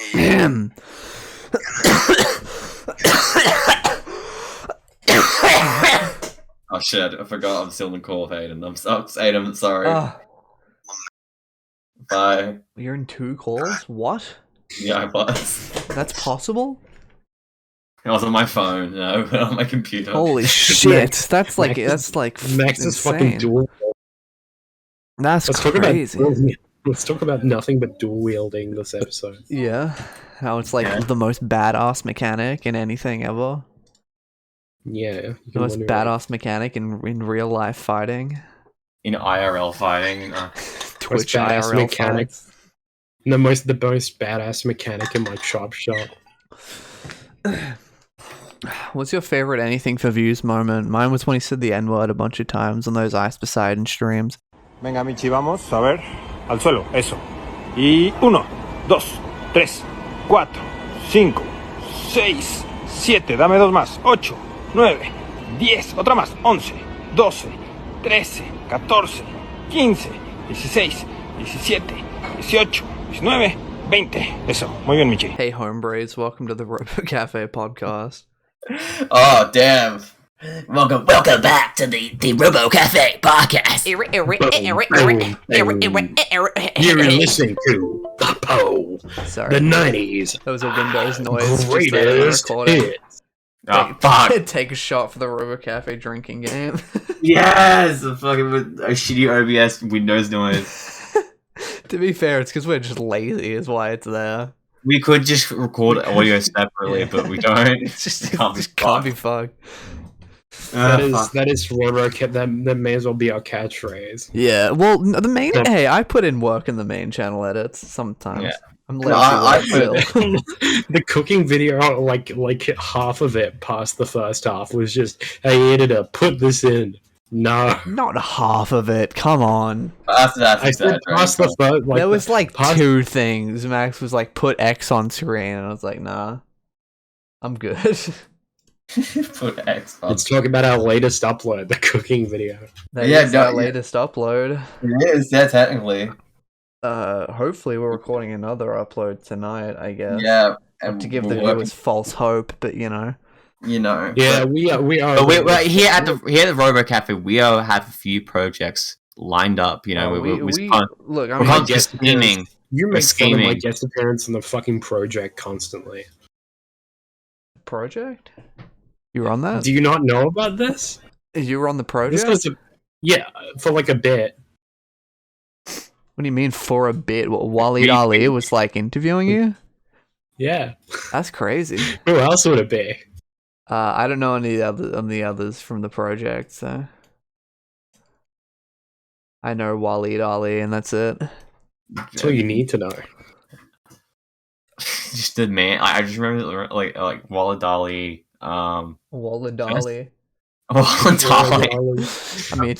Ahem. Oh shit, I forgot I'm still in the call of Aiden. Aiden, I'm sorry. Ah, Bye. you're in 2 calls? What? Yeah, I was. That's possible? I was on my phone, on my computer. Holy shit! That's like Max is fucking insane. dual. That's Let's crazy. Let's talk about nothing but dual wielding this episode. Yeah, how it's like Yeah. the most badass mechanic in anything ever. Yeah, you The can most wonder, badass mechanic in real life fighting. In IRL fighting. Twitch badass IRL mechanic. fights. the most badass mechanic in my chop shop. What's your favorite anything for views moment? Mine was when he said the N-word a bunch of times on those Ice Poseidon streams. Venga, Michi, vamos, a ver. Al suelo, eso. Y 1, 2, 3, 4, 5, 6, 7, dame 2 más. 8, 9, 10, otra más. 11, 12, 13, 14, 15, 16, 17, 18, 19, 20. Eso, muy bien, Michi. Hey homebraids, welcome to the Robo-Café podcast. Oh, damn. Welcome back to the Robo-Café podcast. You're listening to the Poe, Sorry, the 90s that was a Windows noise. greatest hits. Oh, fuck. Take a shot for the Robo-Café drinking game. Yes! A shitty OBS Windows noise. To be fair, it's because we're just lazy is why it's there. We could just record audio separately, but we don't. It's just, Can't be can't be fucked. That is Robo-Cat. That may as well be our catchphrase. Yeah, well, the main... Hey, I put in work in the main channel edits sometimes. Yeah. I'm No, lazy I still. The cooking video, like half of it past the first half was just, hey editor, put this in. No, Not half of it, come on. That's I said past the first. There was like past- 2 things. Max was like, put X on screen, and I was like, nah. I'm good. Put X on. Let's talk about our latest upload, the cooking video. That Yeah, is no, our yeah. latest upload. It is, yeah, technically. Hopefully we're recording another upload tonight, I guess. Yeah. Not to give we're the working- viewers false hope, but you know. You know. Yeah, we are. But we're here at the Robo-Cafe, we have a few projects lined up, you know. We're look, I we're mean, constantly scheming. You We're make fun of my scheming. guest appearance in the fucking project constantly. project? You were on that? Do you not know about this? You were on the project? This was for like a bit. What do you mean for a bit? What, Waleed Ali was like interviewing you? Yeah. That's crazy. Who else would it be? I don't know any others from the project, so I know Waleed Ali, and that's it. That's all you need to know. Just the man. I just remember like Waleed Ali. Waleed Ali. Waleed Ali. I mean,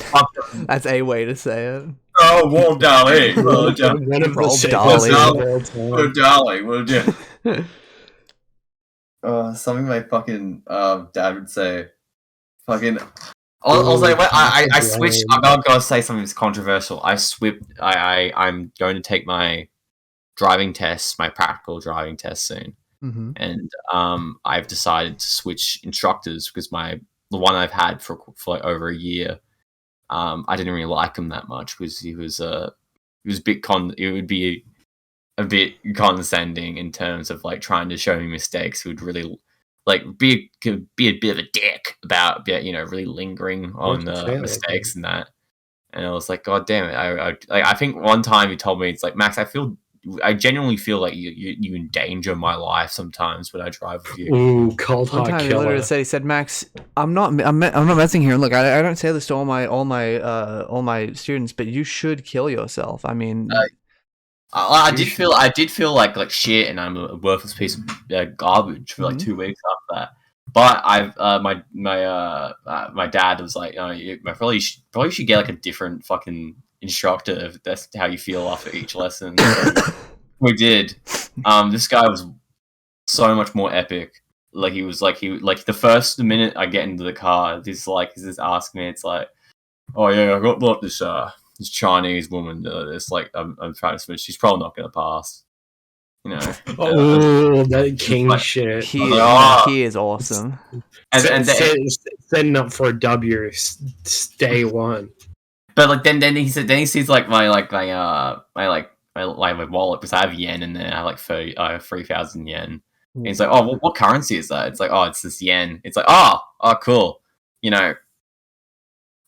that's a way to say it. Oh, Waleed Ali. Waleed Ali. One of the Roll sickest Dolly. of all time. Waleed Ali. Waleed Ali. Something my fucking dad would say. Fucking. I'll say what I switched. I'm not gonna say something that's controversial. I'm going to take my driving test, my practical driving test soon, Mm-hmm. and I've decided to switch instructors because the one I've had for like over a year, I didn't really like him that much because he was a bit it would be a bit condescending in terms of like trying to show me mistakes. He would really like be a bit of a dick about really lingering on mistakes and that. And I was like, God damn it! I think one time he told me, it's like, Max, I genuinely feel like you endanger my life sometimes when I drive with you. Ooh, cold One heart time he killer. literally said, he said, Max, I'm not messing here. Look, I don't say this to all my students, but you should kill yourself. I mean, I did feel like shit, and I'm a worthless piece of garbage for like 2 weeks after that. But my dad was like, you probably should get like a different fucking instructor if that's how you feel after each lesson. We did. This guy was so much more epic. Like he was the first minute I get into the car, he's just asking me, it's like, oh yeah, I got like this Chinese woman. It's like I'm trying to switch. She's probably not gonna pass. You know. Oh, that king like- shit. He is awesome. And Setting up for a W day one. but like then he sees like my wallet because I have yen in there. I have like 3,000 yen. And he's like, oh, what currency is that? It's like, oh, it's this yen. It's like, oh, cool. You know,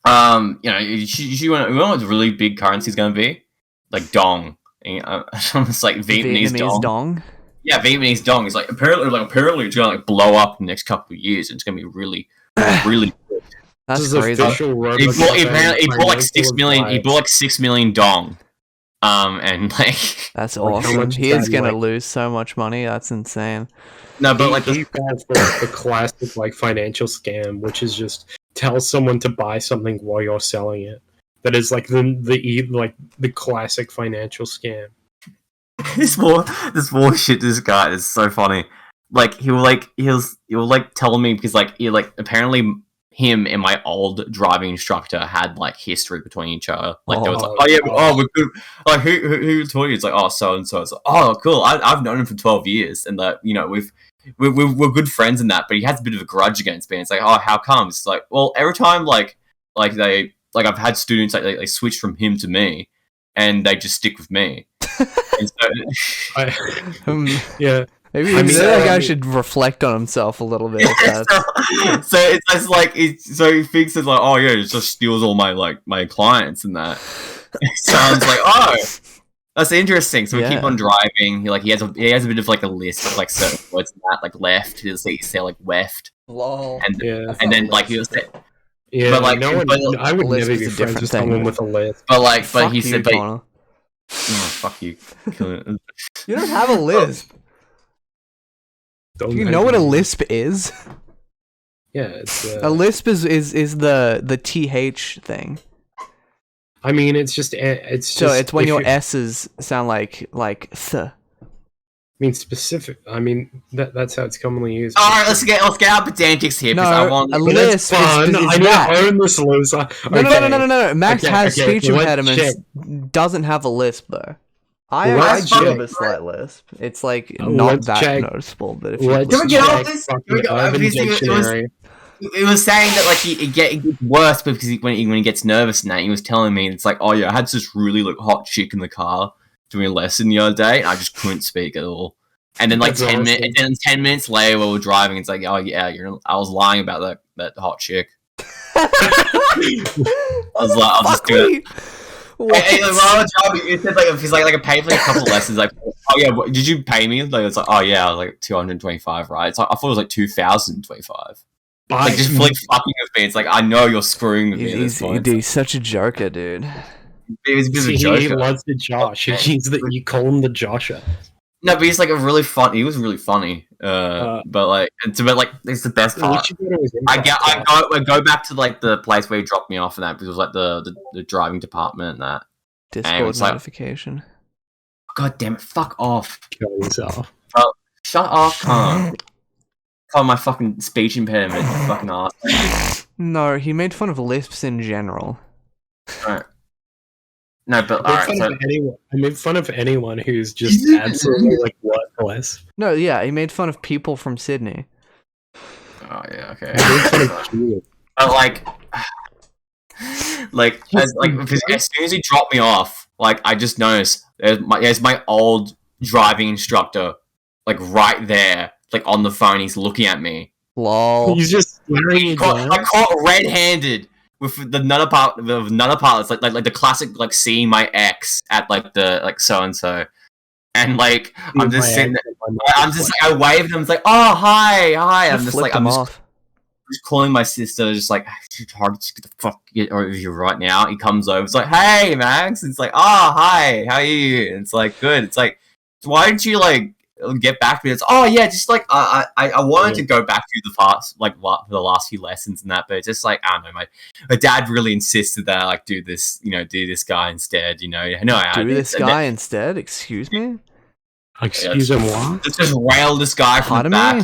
you want what really big currency is going to be? Like dong. And, it's like Vietnamese dong. Yeah, Vietnamese dong. It's like apparently it's going to like blow up in the next couple of years. It's going to be really, really good. That's crazy. He bought like 6 million. He bought like 6 million dong. And like that's awesome. He is gonna lose so much money. That's insane. No, but like he falls for the classic like financial scam, which is just tell someone to buy something while you're selling it. That is like the classic financial scam. this more shit. This guy is so funny. Like he'll tell me because like apparently him and my old driving instructor had like history between each other. Like there was like, we're good. Like who told you? It's like, oh, so and so. It's like, oh, cool. I've known him for 12 years, and that we're good friends in that. But he has a bit of a grudge against me. And it's like, oh, how come? It's like, well, every time like I've had students like they switch from him to me, and they just stick with me. And so, yeah. Maybe that guy should reflect on himself a little bit. So it's like so he thinks it's like, oh yeah, it just steals all my clients and that. So I was like, oh, that's interesting. So we keep on driving. He has a bit of like a list of like certain words in that, like left. He'll say like weft. Lol. And then like he'll say. Yeah, but like I would never be friends with someone with a list. But he said, oh, fuck you. You don't have a lisp. Do you know what a lisp is? Yeah, it's a lisp is the th thing. I mean, it's when your s's sound like th. I mean, specific. I mean, that's how it's commonly used. All right, let's get out pedantics here. No, I want a lisp is I need to own this loser. No. Max has speech impediments. Doesn't have a lisp though. I do have a slight lisp. It's like not that noticeable, but if you get off this, it was saying that like it gets worse because when he gets nervous and that, he was telling me it's like, oh yeah, I had this really like hot chick in the car doing a lesson the other day, and I just couldn't speak at all. And then like 10 minutes later, while we're driving, it's like, oh yeah, I was lying about that hot chick. I was like, I'll just do it. Hey, while I was driving, it said like if he's like I paid for a couple lessons, like, oh yeah, did you pay me? Like it's like, oh yeah, I was like 225, right? It's like I thought it was like 2,025. Like just fully fucking with me. It's like I know you're screwing with me. He's such a joker, dude. He was a bit of a joker. He loves the Josh. You call him the Josher. No, but he's like a really fun. He was really funny. But it's the best part. I go back to like the place where he dropped me off and that because it was like the driving department and that. Discord notification. Like, God damn it! Fuck off. Kill yourself. Well, shut up, cunt. Oh, my fucking speech impairment, you fucking ass. No, he made fun of lisps in general. Right. No, but alright. I made fun of anyone who's just absolutely like worthless. No, yeah, he made fun of people from Sydney. Oh yeah, okay. But as soon as he dropped me off, like I just noticed there's my old driving instructor, like right there, like on the phone. He's looking at me. Lol. He's just staring at you. I caught red-handed. With the none apart, it's like the classic like seeing my ex at like the like so and so, and like I'm just sitting there, I waved him. It's like, oh hi. I'm just like I'm just calling my sister, just like it's hard to get the fuck over here right now. He comes over, it's like, hey Max. It's like, oh hi, how are you? And it's like good. It's like, why don't you like get back to me? It's oh yeah, just like I wanted to go back through the last few lessons and that, but it's just like I don't know, my dad really insisted that I like do this guy instead, do this guy instead. Excuse me. Excuse him what? Just rail this guy from the back,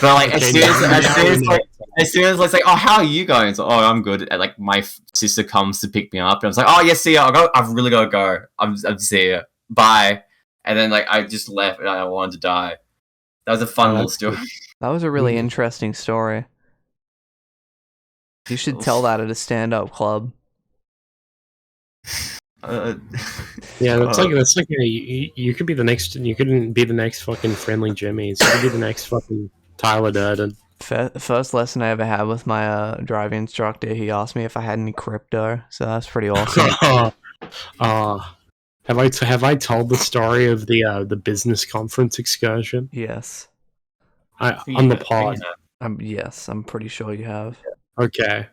but like as soon as it's like, oh how are you going? It's like, oh I'm good. And, like my sister comes to pick me up and I was like, oh yes, see ya. I've really got to go. I'm see ya. Bye. and then like I just left and I wanted to die. That was a fun little story. That was a really interesting story. You should tell that at a stand-up club. Yeah, that's like you could be the next. You couldn't be the next fucking Friendly Jimmy's. You could be the next fucking Tyler Durden. First lesson I ever had with my driving instructor, he asked me if I had any crypto, so that's pretty awesome. Have I told the story of the business conference excursion? Yes. On the pod. Yes, I'm pretty sure you have. Okay.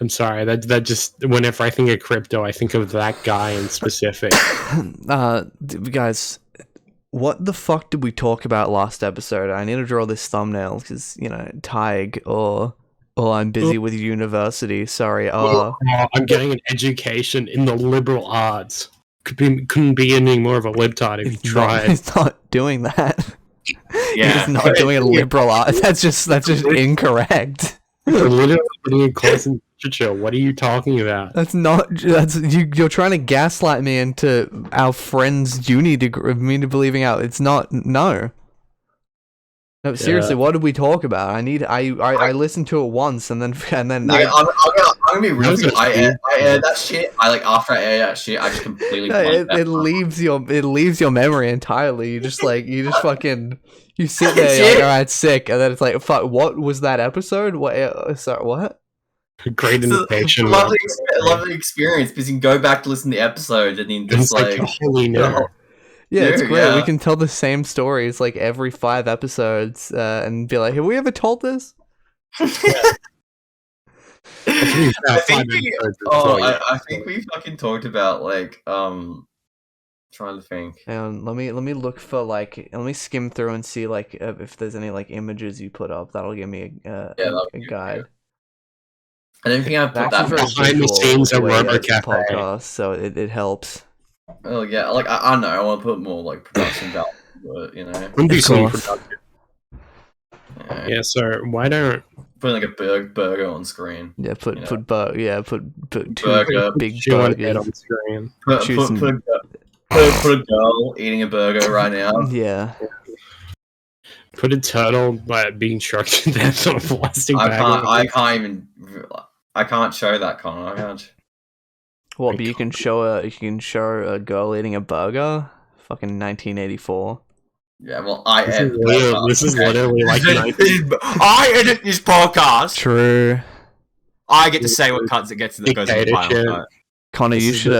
I'm sorry. That just whenever I think of crypto, I think of that guy in specific. Guys, what the fuck did we talk about last episode? I need to draw this thumbnail because Tadhg or I'm busy with university. Sorry. I'm getting an education in the liberal arts. Couldn't be any more of a libtard if you tried. He's not doing that. Yeah, he's not doing a liberal art. That's just incorrect. Literally getting a course in literature. What are you talking about? You're trying to gaslight me into our friend's uni degree, me to believing out. It's not. No, seriously, what did we talk about? I listened to it once and then yeah, I'm gonna be real. I aired that shit. After I aired that shit, I just completely. It leaves your memory entirely. You just fucking. You sit there, you're like, alright, sick, and then it's like, fuck, what was that episode? Sorry, what? Great invitation. Lovely experience, because you can go back to listen to the episode and then just holy no. Yeah, it's great. Yeah. We can tell the same stories like every 5 episodes and be like, have we ever told this? I think we fucking talked about trying to think. And let me look for let me skim through and see if there's any images you put up. That'll give me a guide. I don't think I put that behind the scenes of Robo-Café podcast, so it helps. Oh yeah, I know I want to put more production value, but wouldn't be so productive. Yeah, so why don't put a burger on screen? Yeah, put two burger, big burgers on screen. Put a girl eating a burger right now. Yeah. Put a turtle being struck to death on a plastic bag. I can't show that, Connor. I can't. What? But you can show a girl eating a burger. Fucking 1984. Yeah, well, this is literally I edit this podcast. True. I get to say what cuts it gets in the goes in the final. Connor, you should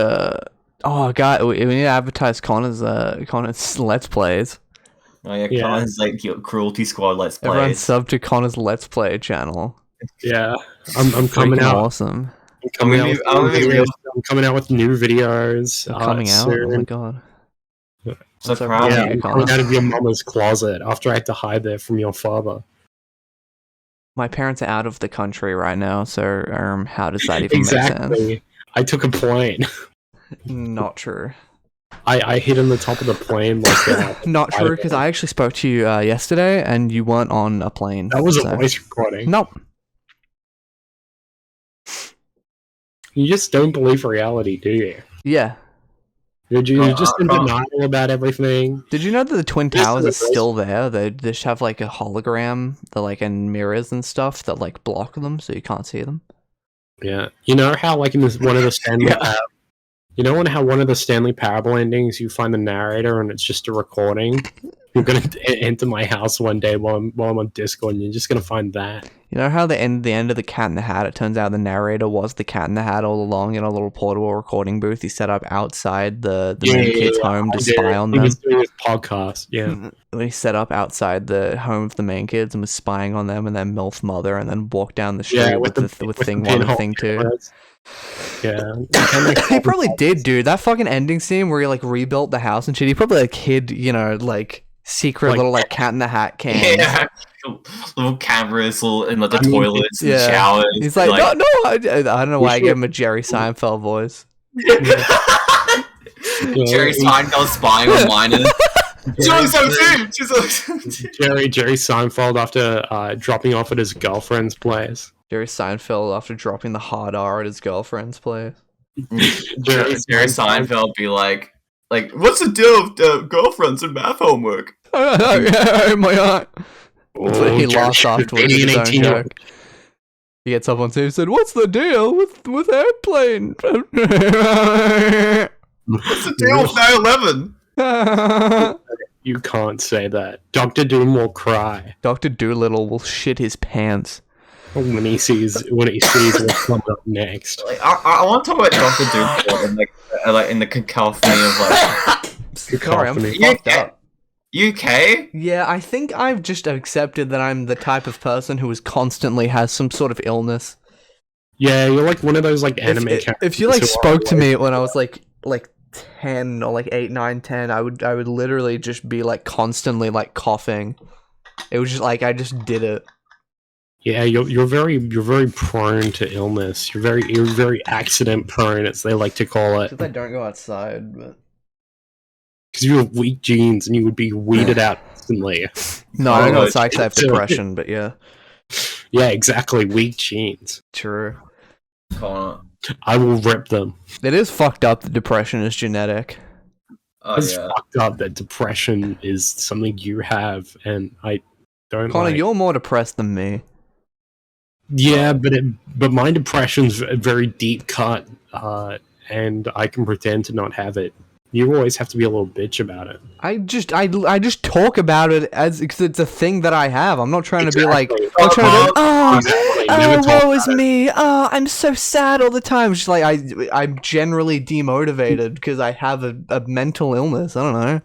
God, we need to advertise Connor's Let's Plays. Oh yeah, Connor's Cruelty Squad Let's Plays. Everyone sub to Connor's Let's Play channel. Yeah, I'm coming out. Awesome. I'm coming out with new videos. Coming out? Soon. Oh my god. So proud of you, coming out of your mama's closet after I had to hide there from your father. My parents are out of the country right now, so how does that even make sense? I took a plane. Not true. I hid on the top of the plane like that. Not true, because I actually spoke to you yesterday, and you weren't on a plane. That was a voice recording. Nope. You just don't believe reality, do you? Yeah. You're just in denial about everything. Did you know that the Twin Towers are still there? They just have a hologram, and mirrors and stuff that block them so you can't see them. Yeah. You know how in one of the Stanley how one of the Stanley Parable endings you find the narrator and it's just a recording? You're gonna enter my house one day while I'm on Discord and you're just gonna find that. You know how the end of the Cat in the Hat, it turns out the narrator was the Cat in the Hat all along in a little portable recording booth he set up outside the main kid's home to spy on them. He was doing his podcast, yeah. He set up outside the home of the main kids and was spying on them and their MILF mother, and then walked down the street with thing 1 and thing 2. Yeah. He probably did, dude. That fucking ending scene where he rebuilt the house and shit, he probably hid, secret little Cat in the Hat cams. Yeah. Little cameras in the toilets and the showers. He's no, I don't know why I gave him a Jerry Seinfeld voice. Jerry Seinfeld spying on minors. Jerry Seinfeld after dropping off at his girlfriend's place. Jerry Seinfeld after dropping the hard R at his girlfriend's place. Jerry Seinfeld be like, like, what's the deal with girlfriends and math homework? Oh my god. He laughs afterwards at his own 18-year-old. joke. He gets up on stage and said, "What's the deal with airplane?" What's the deal with 9/11? You can't say that. Dr. Doom will cry Dr. Doolittle will shit his pants. when he sees what's coming up next. Like, I want to talk about Doctor Doom in the cacophony of like Sorry, I'm Cacophony. fucked up. UK. Yeah, I think I've just accepted that I'm the type of person who is constantly has some sort of illness. Yeah, you're like one of those like anime characters. If you like who spoke are to me when I was like 10 or like 8, 9, 10, I would literally just be like constantly like coughing. It was just like I just did it. Yeah, you're very prone to illness. You're very accident prone, as they like to call it. Because I don't go outside, but Because you have weak genes and you would be weeded out instantly. no, I don't go Oh, outside 'cause I have so- depression. But yeah, Yeah, exactly. Weak genes. true. Connor. I will rip them. It is fucked up that depression is genetic. Oh It's yeah. fucked up that depression is something you have, and I don't Connor, like. you're more depressed than me. Yeah, but my depression's a very deep cut, and I can pretend to not have it. You always have to be a little bitch about it. I just talk about it as because it's a thing that I have. I'm not trying to be like, Exactly. I'm trying to be, Exactly. Never talk woe is about it. me. Oh, I'm so sad all the time. Just like I'm generally demotivated because I have a mental illness. I don't know.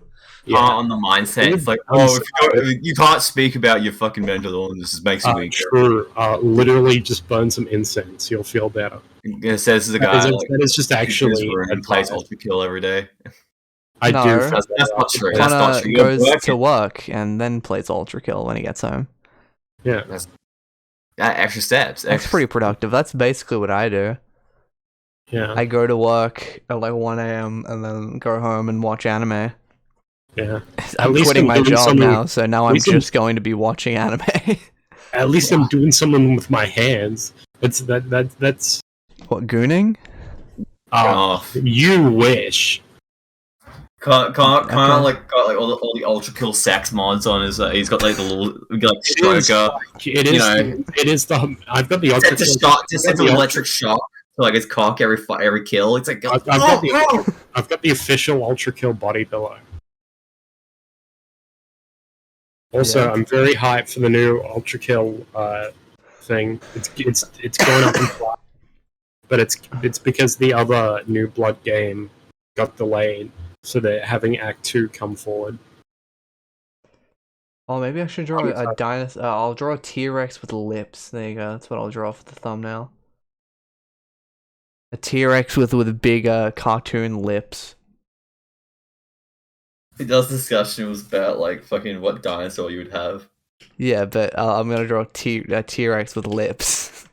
Yeah. On the mindset, it's like, I'm oh, if you can't speak about your fucking mental illness, it makes you weak. True. Literally, just burn some incense. You'll feel better. It says the That guy is, like, that is just actually and plays advice. Ultra Kill every day. I No. do. That's not true. That's not Connor true. You're goes working. to work and then plays Ultra Kill when he gets home. Yeah. Extra steps. That's pretty productive. That's basically what I do. Yeah. I go to work at like 1 a.m. and then go home and watch anime. Yeah. I'm least quitting I'm my doing job something- now, so now at I'm least I'm- just going to be watching anime. At least I'm doing something with my hands. That's What, gooning? off. You wish. Can't Okay. like got like all the Ultra Kill sax mods on his. He's got like the little like It is, stroker. it is. You know. It is the. I've got the Sets a Ultra. shot. Just sets an electric shock to like his cock every kill. It's like I've got the official Ultra Kill body pillow. Also, Yeah. I'm very hyped for the new Ultra Kill thing. It's going up in price, but it's because the other new Blood game got delayed, so they're having Act 2 come forward. Oh, maybe I should draw a dinosaur. I'll draw a T-Rex with lips. There you go. That's what I'll draw for the thumbnail. A T-Rex with big cartoon lips. Tad's discussion was about like fucking what dinosaur you would have. Yeah, but I'm gonna draw a T-Rex with lips.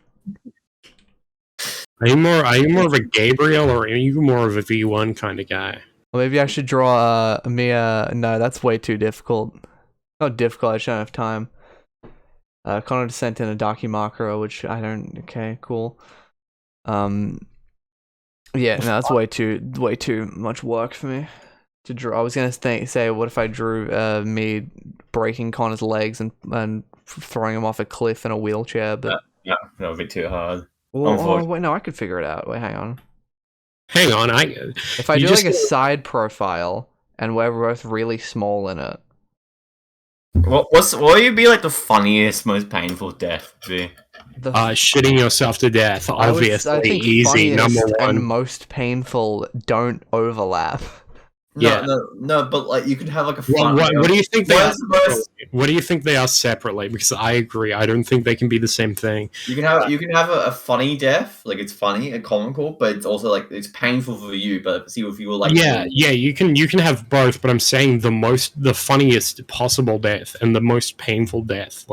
Are you more of a Gabriel, or are you more of a V1 kind of guy? Or maybe I should draw no, that's way too difficult. Not difficult, I just don't have time. Connor just sent in a Dakimakura, which I don't. Okay, cool. Yeah, no, that's way too much work for me to draw. I was gonna say, what if I drew me breaking Connor's legs and throwing him off a cliff in a wheelchair? But Yeah, that would be too hard. oh wait, no, I could figure it out. Wait, hang on. Hang on, If I You do just like a side profile and we're both really small in it. What would be like the funniest, most painful death to be? shitting yourself to death, obviously, I think easy, funniest number one. and most painful don't overlap. Yeah. No, but like you could have like a What, fun. what do you think they What are? is the most- Separately? What do you think they are separately? Because I agree. I don't think they can be the same thing. You can have a funny death, like it's funny and comical, but it's also like it's painful for you. But see if you were like Yeah, you can have both, but I'm saying the funniest possible death and the most painful death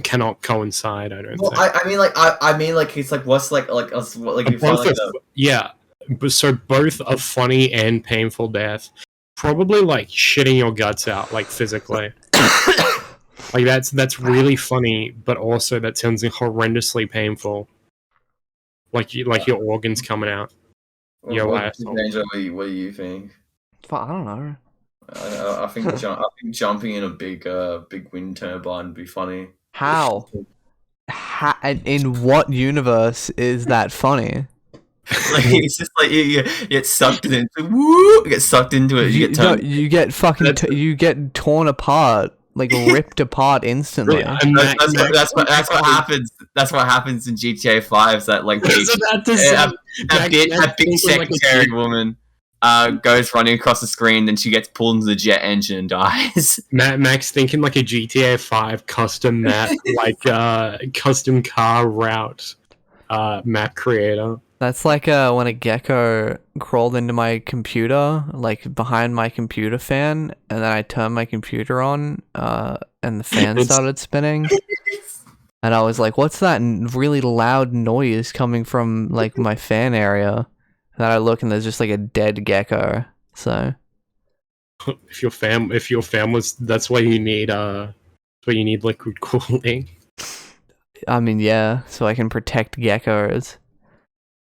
cannot coincide. I don't Well, think. I mean like it's like what's like you find Both like are, yeah, but so both a funny and painful death. Probably like shitting your guts out, like physically. Like that's really funny, but also that sounds horrendously painful. Like your organs coming out. Your what, asshole. Banjo, what do you think? I don't know. I think jumping in a big wind turbine would be funny. How? In what universe is that funny? Like it's just like you get sucked into woo, get sucked into it. You get turned. You get fucking you get torn apart, like ripped apart instantly. That's what happens. That's what happens in GTA 5. That like that big secretary woman goes running across the screen, then she gets pulled into the jet engine and dies. Max thinking like a GTA 5 custom map, like custom car route map creator. That's like when a gecko crawled into my computer, like behind my computer fan, and then I turned my computer on, and the fan started spinning. And I was like, what's that really loud noise coming from like my fan area? And then I look and there's just like a dead gecko. So if your fam was, that's why you need liquid cooling. I mean, yeah, so I can protect geckos.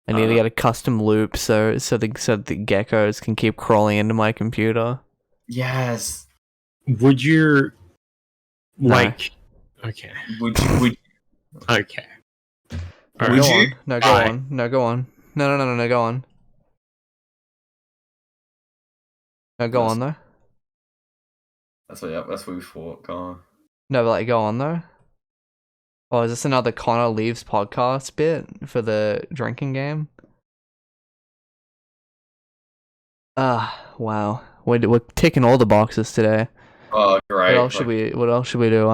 I need to get a custom loop so the geckos can keep crawling into my computer. Yes. Would you like? No. Okay. Would you? Okay. No, Would go you? on. No, go on. No, go on. No, go on. No, go on though. That's what we thought. Go on. No, but like, go on though. Oh, is this another Connor Leaves podcast bit for the drinking game? Wow. We're ticking all the boxes today. Oh, great. What else should we do?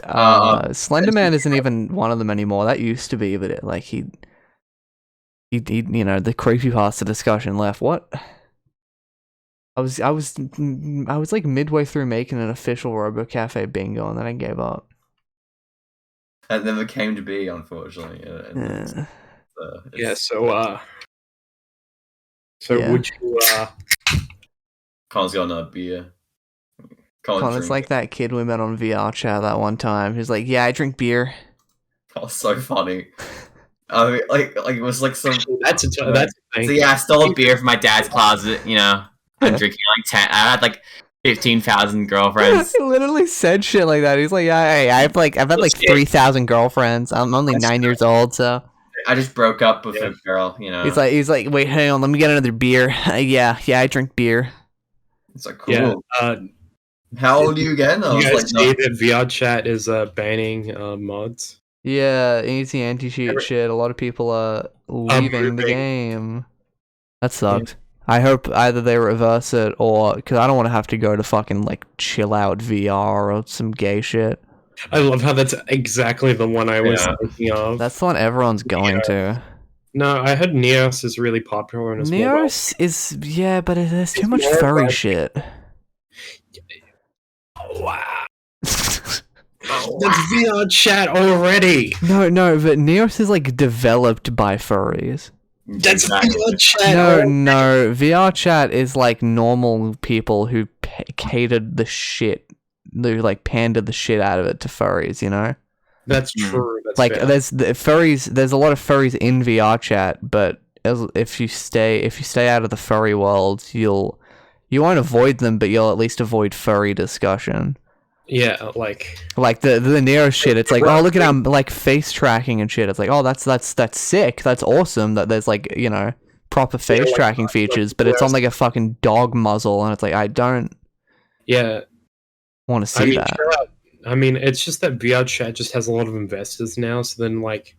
Slenderman isn't even one of them anymore. That used to be, but he you know, the creepypasta discussion left. What? I was like midway through making an official Robo-Cafe bingo, and then I gave up. That never came to be, unfortunately. Yeah. So Yeah. would you? Connor's got no beer. Connor's like that kid we met on VR chat that one time. He's like, "Yeah, I drink beer." Oh, so funny. I mean, like it was like some. That's a So thing. yeah, I stole a beer from my dad's closet. You know, I'm drinking like 10. I had like 15,000 girlfriends. He literally said shit like that. He's like, "Yeah, hey, I've had like 3,000 girlfriends. I'm only 9 years old, so." I just broke up with a girl. You know. He's like, "Wait, hang on, let me get another beer." Yeah, I drink beer. It's like cool. Yeah. How old are you again? I You was guys like, see that VR chat is banning mods? Yeah, easy anti-cheat shit. A lot of people are leaving the game. That sucks. I hope either they reverse it or because I don't want to have to go to fucking like chill out VR or some gay shit. I love how that's exactly the one I was Yeah. thinking of. That's the one everyone's going to. No, I heard Neos is really popular in a small world. Neos is but there's too much more furry like- shit. Wow. That's VR chat already. No, but Neos is like developed by furries. That's Exactly. VR chat. No, VR chat is like normal people who catered the shit, who like pandered the shit out of it to furries, you know? That's true. That's Like fair. there's a lot of furries in VR chat, but if you stay out of the furry world, you won't avoid them, but you'll at least avoid furry discussion. Yeah, like the Nero shit, it's like, oh, look at how like face tracking and shit. It's like, oh, that's sick. That's awesome that there's like, you know, proper face like, tracking features, but it's on like a fucking dog muzzle, and it's like, I don't want to see that. I mean, it's just that VR chat just has a lot of investors now. So then, like,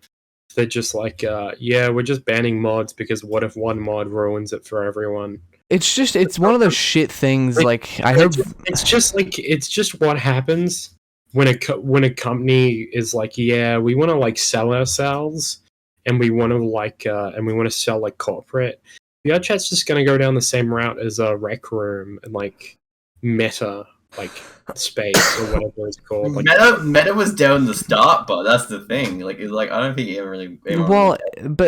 they're just like, we're just banning mods because what if one mod ruins it for everyone? It's one of those shit things. Like I hope it's just what happens when a company is like, yeah, we want to like sell ourselves, and we want to sell like corporate. VR chat's just gonna go down the same route as a Rec Room and like Meta, like space or whatever it's called. Like, Meta was down the start, but that's the thing. Like, it's like I don't think it ever really. but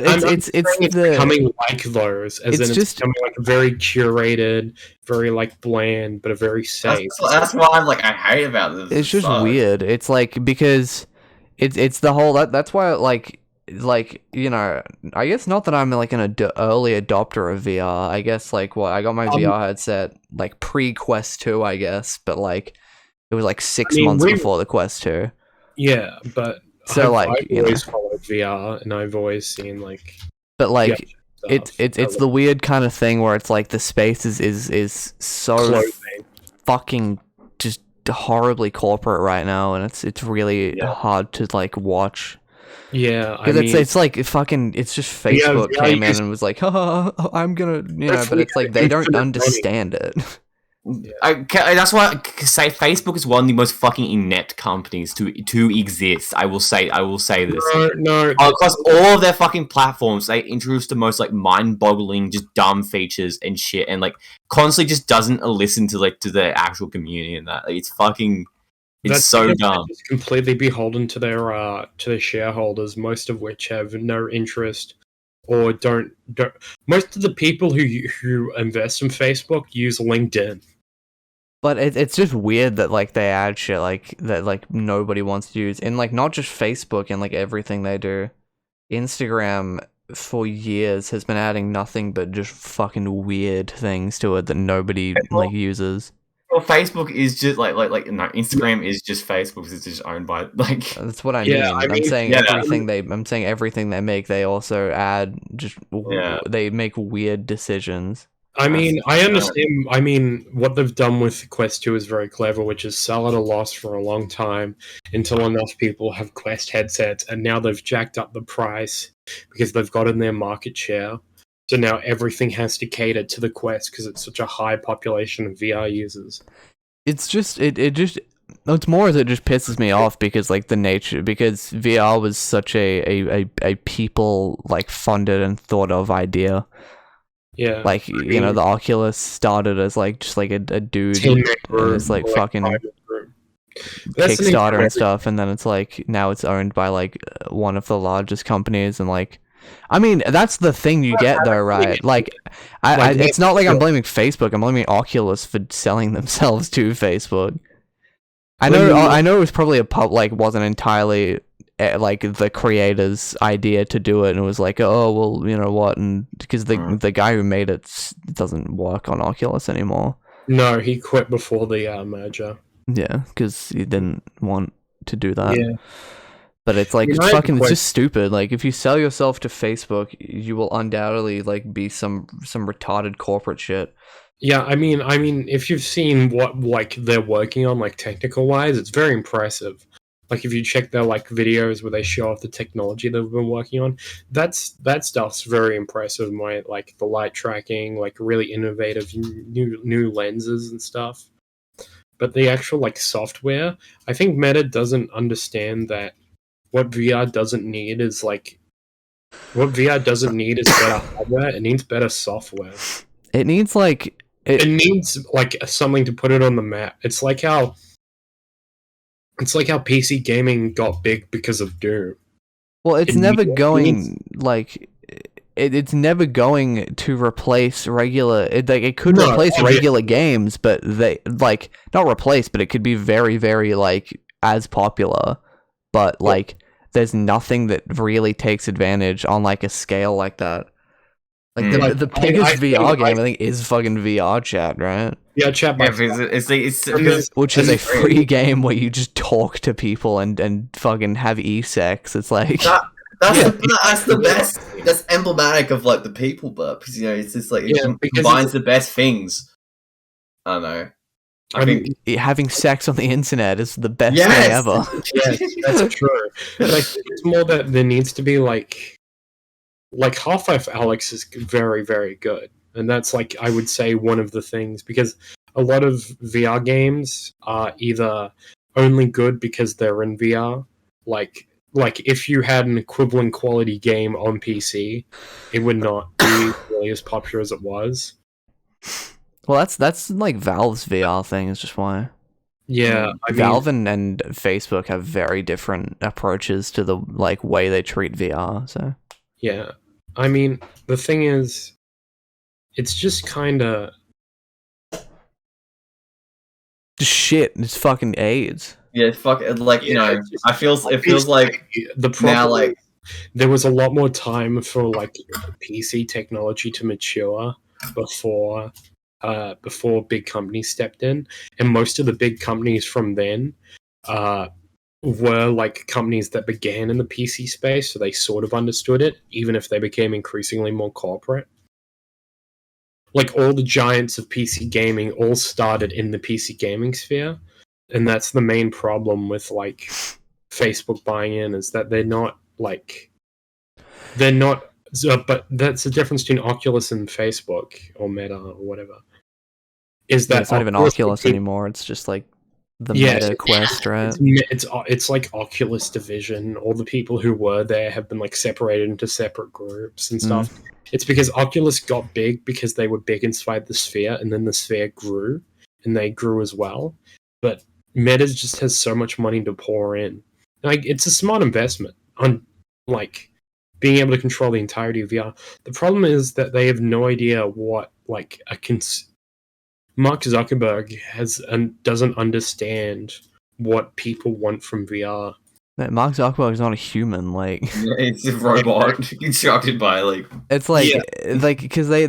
it's becoming like those, as it's in just it's becoming like very curated, very like bland, but a very safe. That's why I'm like I hate about this. It's just weird. It's like because it's the whole that's why like like, you know, I guess not that I'm like an early adopter of VR. I guess like I got my VR headset like pre Quest 2, I guess, but like it was like 6 months before the Quest 2. Yeah, but So I've like, you know, always followed VR, and I've always seen like. but like stuff. it's the weird kind of thing where it's like the space is so Clothing. fucking just horribly corporate right now, and it's really hard to like watch. Yeah, I Because mean, it's like fucking, it's just Facebook came in and was like, I'm gonna, you know, but it's like they don't understand it. That's why I say Facebook is one of the most fucking inept companies to exist. I will say this. No. Across all of their fucking platforms, they introduce the most like mind-boggling, just dumb features and shit, and like constantly just doesn't listen to the actual community and that. Like, it's fucking. It's so dumb. It's completely beholden to their shareholders, most of which have no interest or don't. Most of the people who invest in Facebook use LinkedIn. But it's just weird that like they add shit like that like nobody wants to use, and like not just Facebook and like everything they do. Instagram for years has been adding nothing but just fucking weird things to it that nobody like uses. Well, Facebook is just like no, Instagram is just Facebook because it's just owned by like. That's what I mean. I'm saying everything they make, they also add just they make weird decisions. I mean, I understand. I mean, what they've done with Quest 2 is very clever, which is sell at a loss for a long time until enough people have Quest headsets, and now they've jacked up the price because they've gotten their market share. So now everything has to cater to the Quest because it's such a high population of VR users. It's just it's more that it just pisses me off because like because VR was such a people like funded and thought of idea. Yeah, like you know, the Oculus started as like just like a dude and it's like fucking Kickstarter and stuff, and then it's like now it's owned by like one of the largest companies, and like I mean that's the thing you get though, right? Like it's not like I'm blaming Facebook, I'm blaming Oculus for selling themselves to Facebook. I know it was probably wasn't entirely like the creator's idea to do it, and it was like, oh well, you know what, and because the guy who made it doesn't work on Oculus anymore. No, he quit before the merger. Yeah, because he didn't want to do that. Yeah, but it's like it's just stupid. Like if you sell yourself to Facebook, you will undoubtedly like be some retarded corporate shit. Yeah, I mean, if you've seen what like they're working on, like technical wise, it's very impressive. Like if you check their like videos where they show off the technology they've been working on, that stuff's very impressive. Like the light tracking, like really innovative new lenses and stuff. But the actual like software, I think Meta doesn't understand that what VR doesn't need is better hardware. It needs better software. It needs like it needs like something to put it on the map. It's like how PC gaming got big because of Doom. Well, it's never going like it's never going to replace regular. It could replace regular games, but they like not replace, but it could be very, very like as popular. But like, there's nothing that really takes advantage on like a scale like that. Like the biggest VR game I think is fucking VR Chat, right? Yeah, Chat. Which is a free game where you just talk to people and fucking have e-sex. It's like that's the best. That's emblematic of like the people burp, because you know it's just like it combines the best things. I don't know. I think having sex on the internet is the best thing ever. Yes, that's true. Like it's more that there needs to be like Half-Life Alyx is very, very good, and that's like I would say one of the things, because a lot of VR games are either only good because they're in VR, like if you had an equivalent quality game on PC, it would not be really as popular as it was. Well, that's like Valve's VR thing is just why. Yeah, Valve and Facebook have very different approaches to the like way they treat VR. So yeah, I mean the thing is, it's just kind of shit. It's fucking AIDS. Yeah, fuck. Like you know, it feels like the problem, now like there was a lot more time for like PC technology to mature before big companies stepped in, and most of the big companies from then were like companies that began in the PC space, so they sort of understood it, even if they became increasingly more corporate. Like all the giants of PC gaming all started in the PC gaming sphere, and that's the main problem with like Facebook buying in, is that they're not but that's the difference between Oculus and Facebook or Meta or whatever. Is that it's not even Oculus anymore. It's just like the Meta Quest, right? It's like Oculus division. All the people who were there have been like separated into separate groups and stuff. It's because Oculus got big because they were big inside the Sphere, and then the Sphere grew, and they grew as well. But Meta just has so much money to pour in. Like, it's a smart investment on like being able to control the entirety of VR. The problem is that they have no idea what like Mark Zuckerberg has and doesn't understand what people want from VR. Mark Zuckerberg is not a human. Like, it's a robot constructed by like. It's like because they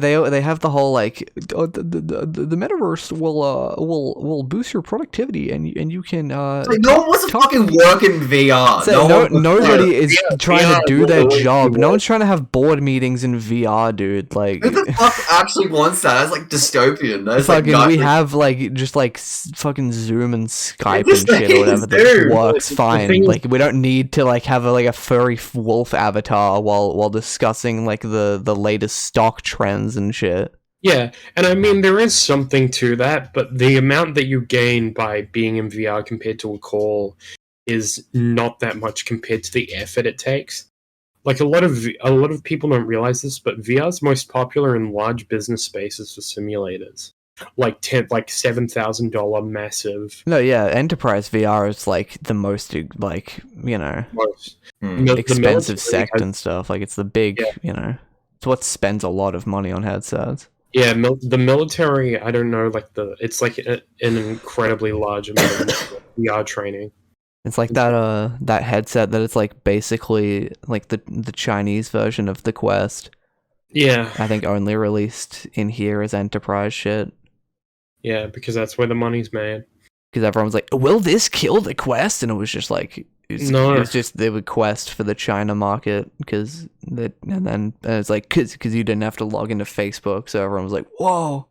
have the whole like the metaverse will boost your productivity and you can. Like, no one wants to fucking work in VR. Nobody is trying to do their job. No one's trying to have board meetings in VR, dude. Like, who the fuck actually wants that? That's like dystopian. That's fucking like we have like just like fucking Zoom and Skype and shit or whatever that works fine. Like, we don't need to like have a furry wolf avatar while discussing like the latest stock trends and shit. Yeah, and I mean there is something to that, but the amount that you gain by being in VR compared to a call is not that much compared to the effort it takes. Like a lot of people don't realize this, but VR is most popular in large business spaces for simulators. Like $7,000 massive. No, yeah, enterprise VR is like the most like expensive sect and stuff. Like it's the big it's what spends a lot of money on headsets. Yeah, the military. I don't know, like it's like an incredibly large amount of VR training. It's like that headset that it's like basically like the Chinese version of the Quest. Yeah, I think only released in here as enterprise shit. Yeah, because that's where the money's made. Because everyone was like, will this kill the Quest? And it was just like, it was just the Quest for the China market. And it's like, because you didn't have to log into Facebook. So everyone was like, whoa.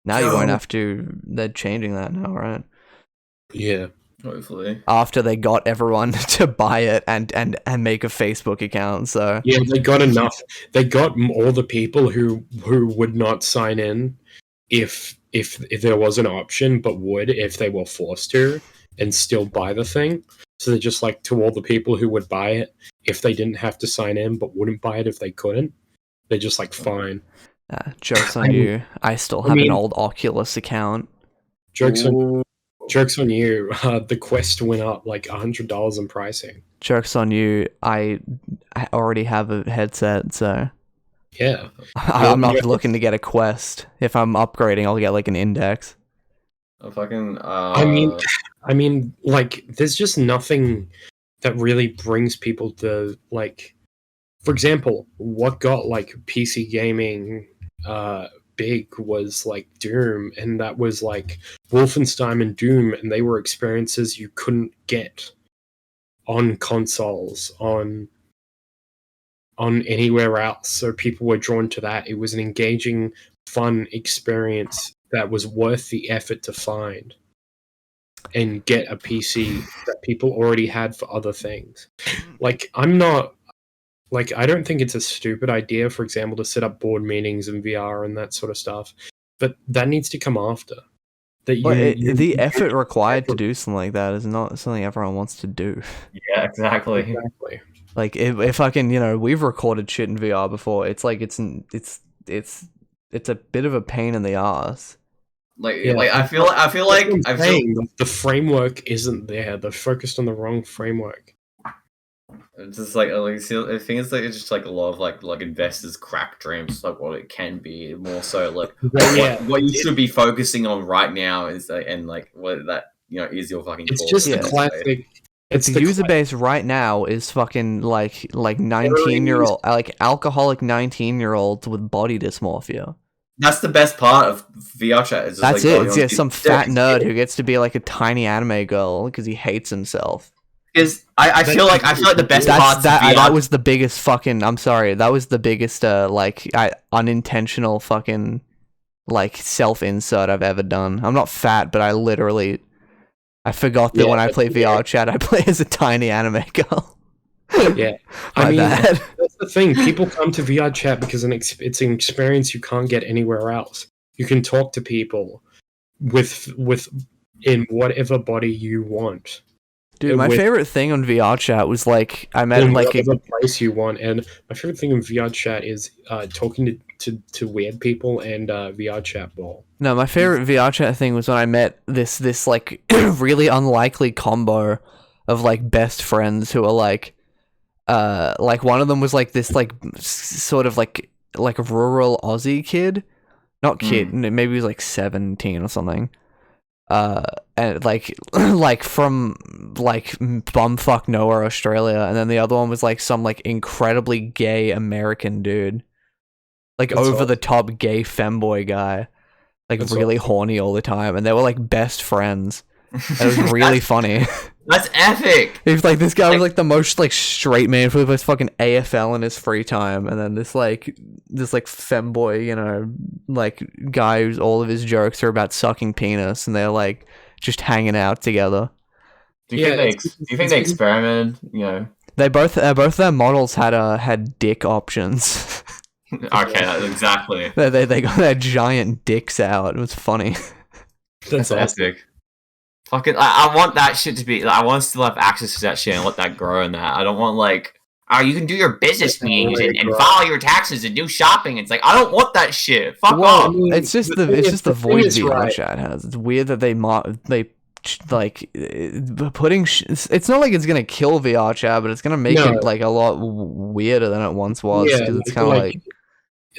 Now you won't have to. They're changing that now, right? Yeah. Hopefully. After they got everyone to buy it and make a Facebook account, so. Yeah, they got enough. They got all the people who would not sign in if there was an option, but would if they were forced to, and still buy the thing. So they're just like, to all the people who would buy it if they didn't have to sign in, but wouldn't buy it if they couldn't, they're just like, fine. Jokes on you. I still have an old Oculus account. Jokes on you. The Quest went up like $100 in pricing. Jokes on you. I already have a headset, so. Yeah. I'm not looking to get a Quest. If I'm upgrading, I'll get like an Index. I mean, like, there's just nothing that really brings people to, like, for example, what got like PC gaming big was like Doom, and that was like Wolfenstein and Doom, and they were experiences you couldn't get on consoles, on anywhere else. So people were drawn to that. It was an engaging, fun experience that was worth the effort to find and get a PC that people already had for other things. Like, I don't think it's a stupid idea, for example, to set up board meetings in VR and that sort of stuff, but that needs to come after. The effort required to do something like that is not something everyone wants to do. Yeah, exactly. Like, if I can, we've recorded shit in VR before. It's like it's a bit of a pain in the ass. I feel like the framework isn't there. They're focused on the wrong framework. It's just like I think it's like it's just like a lot of like investors' crack dreams, like what it can be. More so like what you should be focusing on right now is what that is your fucking. It's just the classic. It's The the user base right now is fucking like 19-year-old, like alcoholic 19-year-olds with body dysmorphia. That's the best part of VR chat. Is just That's like it. going It's on some fat nerd who gets to be like a tiny anime girl because he hates himself. Because I feel like the best parts of VR. That was the biggest fucking. I'm sorry. That was the biggest unintentional fucking like self insert I've ever done. I'm not fat, but I forgot that when I play VR chat, I play as a tiny anime girl. Yeah, My I mean, bad. that's the thing. People come to VR chat because it's an experience you can't get anywhere else. You can talk to people with in whatever body you want. Dude, my favorite thing on VR chat was like I met In like whatever place you want, and my favorite thing in VR chat is talking to weird people and VR chat ball. no, my favorite VR chat thing was when I met this like really unlikely combo of like best friends who are like one of them was like this like sort of like rural Aussie kid, not kid, maybe he was like 17 or something. And like like from like bumfuck nowhere Australia, and then the other one was like some like incredibly gay American dude, like That's over awesome. the top gay femboy guy, like That's really awesome. horny all the time, and they were like best friends. It was really funny. That's epic. It was like this guy was like the most like straight man who plays fucking AFL in his free time, and then this femboy, you know, like guy who's all of his jokes are about sucking penis, and they're like just hanging out together. Do you think they experimented? You know. They both their models had dick options. Okay, exactly. they got their giant dicks out. It was funny. That's awesome. epic. Fucking, I want that shit to be. I want to still have access to that shit and let that grow in that. I don't want like, oh, you can do your business meetings and file your taxes and do shopping. It's like I don't want that shit. Fuck off. I mean, It's just the void thing is, VR right. chat has. It's weird that they like putting. It's not like it's gonna kill VR chat, but it's gonna make it like a lot weirder than it once was. Yeah, Because it's kind of like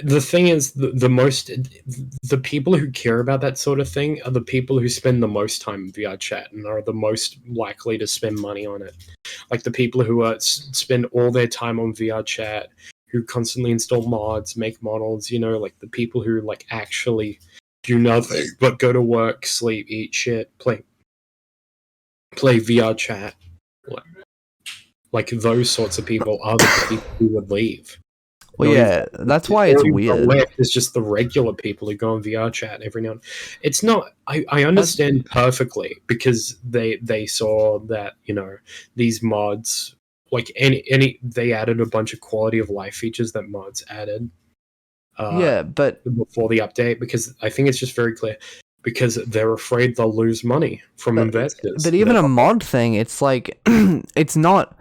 the thing is the people who care about that sort of thing are the people who spend the most time in VR chat and are the most likely to spend money on it. Like the people who spend all their time on VR chat, who constantly install mods, make models. You know, like the people who like actually do nothing but go to work, sleep, eat shit, play VR chat. Like those sorts of people are the people who would leave. well, yeah, that's why it's weird. Left is just the regular people who go on VR chat every now and it's not. I understand perfectly because they saw that, you know, these mods, like any they added a bunch of quality of life features that mods added. Yeah, but before the update, because I think it's just very clear because they're afraid they'll lose money from investors. But even a mod thing, it's like it's not.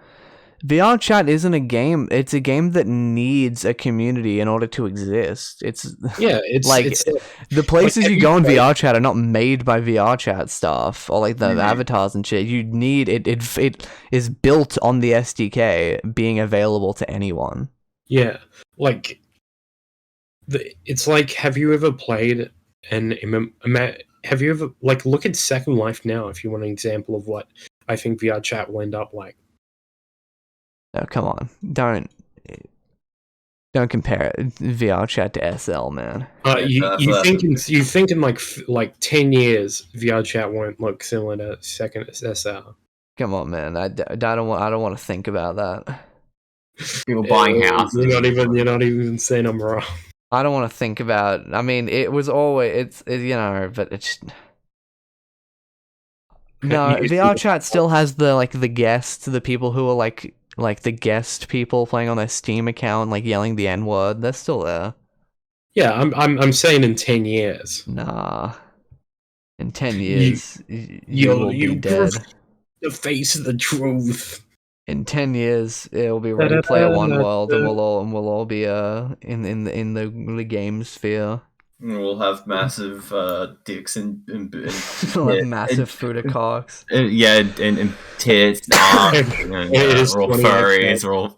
VR chat isn't a game. It's a game that needs a community in order to exist. It's the places you go in VR chat are not made by VR chat stuff or like the avatars and shit. You need it. It is built on the SDK being available to anyone. Yeah, like it's like, have you ever played have you ever like look at Second Life now if you want an example of what I think VR chat will end up like. No, come on, don't compare VR chat to SL, man. You think in like 10 years VR chat won't look similar to second SL? Come on, man. I don't want to think about that. People buying houses. You're not even saying I'm wrong. I don't want to think about. I mean, it was always you know, but it's no. VR chat still has the guests, the people who are like the guest people playing on their Steam account, like yelling the N-word. They're still there. Yeah, I'm saying in 10 years. Nah, in 10 years, you will be dead. The face of the truth. In 10 years, it'll be Ready Player One world, and we'll all be in the game sphere. We'll have massive dicks and we'll have massive Fuda cocks. And tits. We're all furries. We're all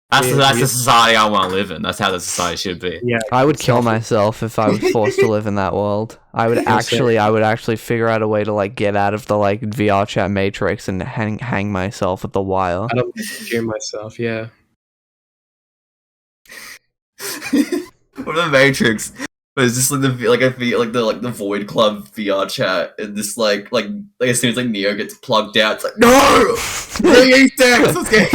That's the society I want to live in. That's how the society should be. Yeah, I would kill myself if I was forced to live in that world. I would actually figure out a way to like get out of the like VR chat matrix and hang myself with the wire. I don't hear myself. Yeah. What the Matrix? But it's just like the Void Club VR chat, and this like as soon as like Neo gets plugged out, it's like no, really sex. Let's get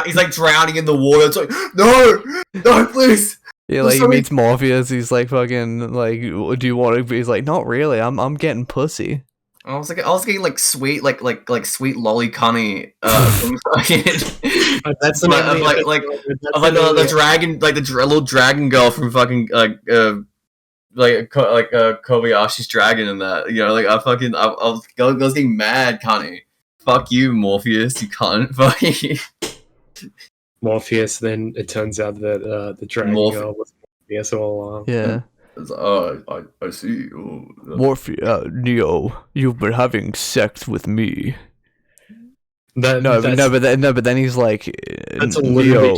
he's like drowning in the water. It's like no, please. Yeah, like he meets Morpheus. He's like fucking like, do you want to be? He's like, not really. I'm getting pussy. I was getting like sweet like sweet lolly cunny from fucking That's the the dragon little dragon girl from fucking Kobayashi's dragon and that, you know, like I was getting mad cunny. Fuck you, Morpheus, you cunt. Fucking Morpheus. Then it turns out that the dragon girl was Morpheus all along. Yeah. I see. Oh, Neo, you've been having sex with me. But then he's like, that's Neo,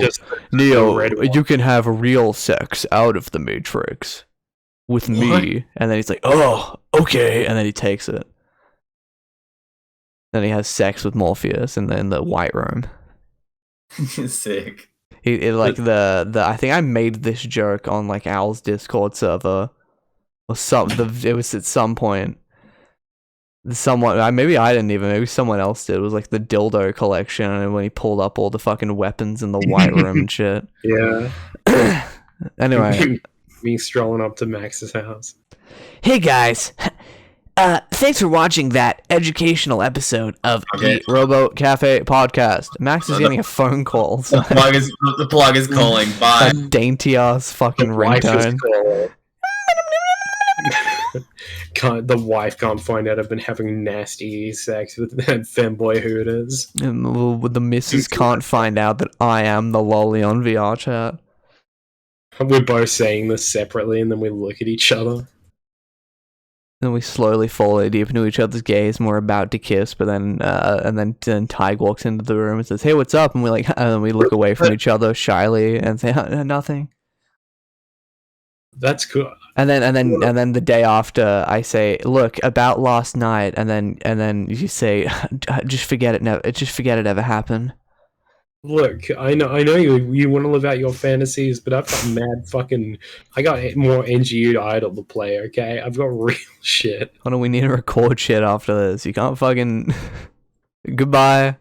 Neo, you can have real sex out of the Matrix with me. And then he's like, oh, okay. And then he takes it. Then he has sex with Morpheus in the White Room. Sick. I think I made this joke on like Al's Discord server, or it was at some point. Maybe I didn't even. Maybe someone else did. It was like the dildo collection, and when he pulled up all the fucking weapons in the White Room and shit. Yeah. Anyway, me strolling up to Max's house. Hey guys, thanks for watching that educational episode of the Robo-Café podcast. Max is getting a phone call. So The plug is calling. Bye. That dainty ass fucking ringtone. The wife can't find out I've been having nasty sex with femboy hooters. And the missus can't find out that I am the lolly on VR chat. We're both saying this separately, and then we look at each other. Then we slowly fall deep into each other's gaze, and we're about to kiss, but then Tadhg walks into the room and says, "Hey, what's up?" And we and then we look away from each other shyly and say, "Nothing." That's cool. And then the day after, I say, "Look, about last night," and then you say, "Just forget it. No, just forget it ever happened." Look, I know you want to live out your fantasies, but I've got more NGU Idol to play, okay? I've got real shit. Why do we need to record shit after this? You can't fucking... Goodbye.